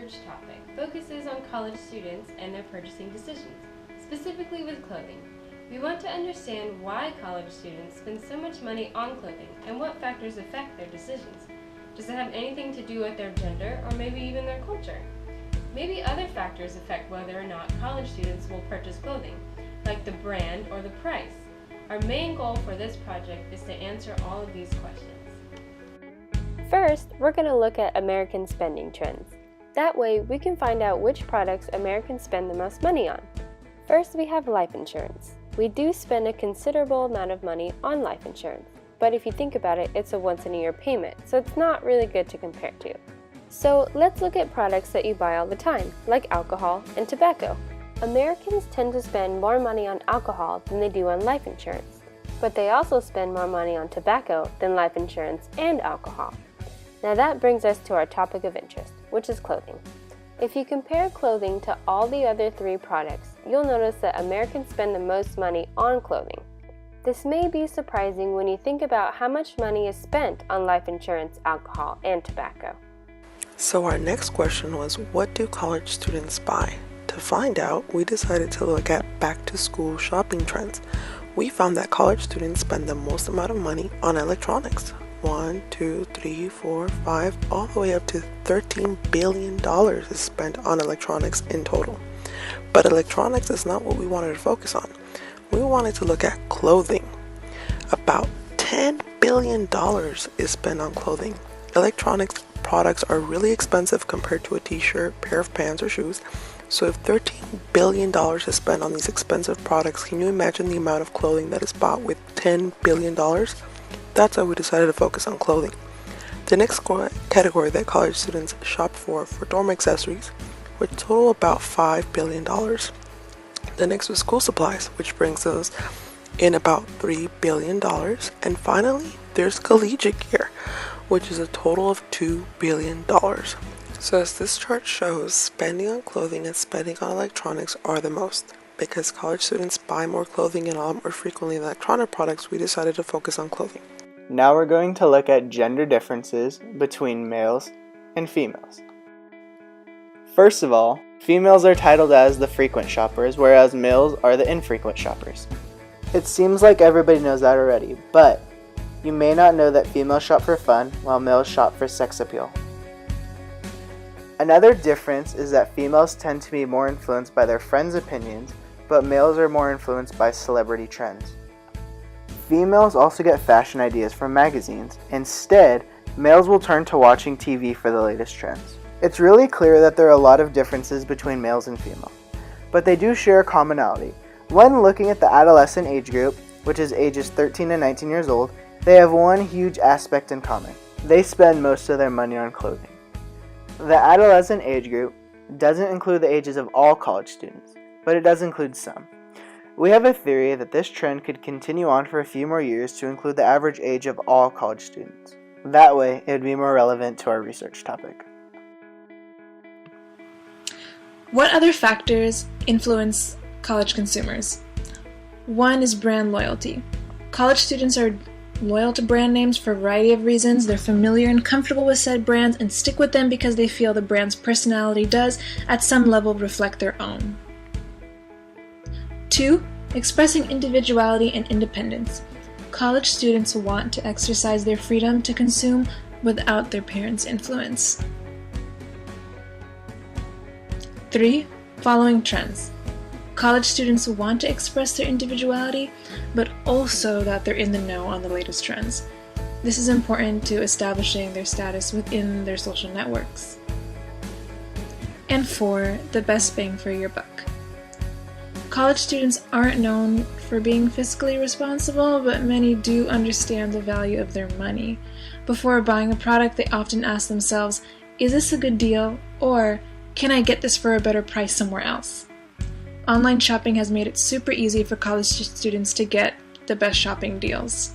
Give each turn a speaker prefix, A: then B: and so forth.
A: research topic focuses on college students and their purchasing decisions, specifically with clothing. We want to understand why college students spend so much money on clothing and what factors affect their decisions. Does it have anything to do with their gender or maybe even their culture? Maybe other factors affect whether or not college students will purchase clothing, like the brand or the price. Our main goal for this project is to answer all of these questions.
B: First, we're going to look at American spending trends. That way, we can find out which products Americans spend the most money on. First, we have life insurance. We do spend a considerable amount of money on life insurance, but if you think about it, it's a once-in-a-year payment, so it's not really good to compare to. So let's look at products that you buy all the time, like alcohol and tobacco. Americans tend to spend more money on alcohol than they do on life insurance, but they also spend more money on tobacco than life insurance and alcohol. Now that brings us to our topic of interest, which is clothing. If you compare clothing to all the other three products, you'll notice that Americans spend the most money on clothing. This may be surprising when you think about how much money is spent on life insurance, alcohol, and tobacco.
C: So our next question was, what do college students buy? To find out, we decided to look at back-to-school shopping trends. We found that college students spend the most amount of money on electronics. 1, 2, 3, 4, 5, all the way up to $13 billion is spent on electronics in total. But electronics is not what we wanted to focus on. We wanted to look at clothing. About $10 billion is spent on clothing. Electronics products are really expensive compared to a t-shirt, pair of pants, or shoes. So if $13 billion is spent on these expensive products, can you imagine the amount of clothing that is bought with $10 billion? That's why we decided to focus on clothing. The next category that college students shop for dorm accessories, which total about $5 billion. The next was school supplies, which brings us in about $3 billion. And finally, there's collegiate gear, which is a total of $2 billion. So as this chart shows, spending on clothing and spending on electronics are the most. Because college students buy more clothing and a lot more frequently than electronic products, we decided to focus on clothing.
D: Now we're going to look at gender differences between males and females. First of all, females are titled as the frequent shoppers, whereas males are the infrequent shoppers. It seems like everybody knows that already, but you may not know that females shop for fun while males shop for sex appeal. Another difference is that females tend to be more influenced by their friends' opinions, but males are more influenced by celebrity trends. Females also get fashion ideas from magazines. Instead, males will turn to watching TV for the latest trends. It's really clear that there are a lot of differences between males and females, but they do share a commonality. When looking at the adolescent age group, which is ages 13 to 19 years old, they have one huge aspect in common. They spend most of their money on clothing. The adolescent age group doesn't include the ages of all college students, but it does include some. We have a theory that this trend could continue on for a few more years to include the average age of all college students. That way, it would be more relevant to our research topic.
E: What other factors influence college consumers? One is brand loyalty. College students are loyal to brand names for a variety of reasons. They're familiar and comfortable with said brands and stick with them because they feel the brand's personality does, at some level, reflect their own. 2. Expressing individuality and independence. College students want to exercise their freedom to consume without their parents' influence. 3. Following trends. College students want to express their individuality, but also that they're in the know on the latest trends. This is important to establishing their status within their social networks. And 4. The best bang for your buck. College students aren't known for being fiscally responsible, but many do understand the value of their money. Before buying a product, they often ask themselves, is this a good deal? Or, can I get this for a better price somewhere else? Online shopping has made it super easy for college students to get the best shopping deals.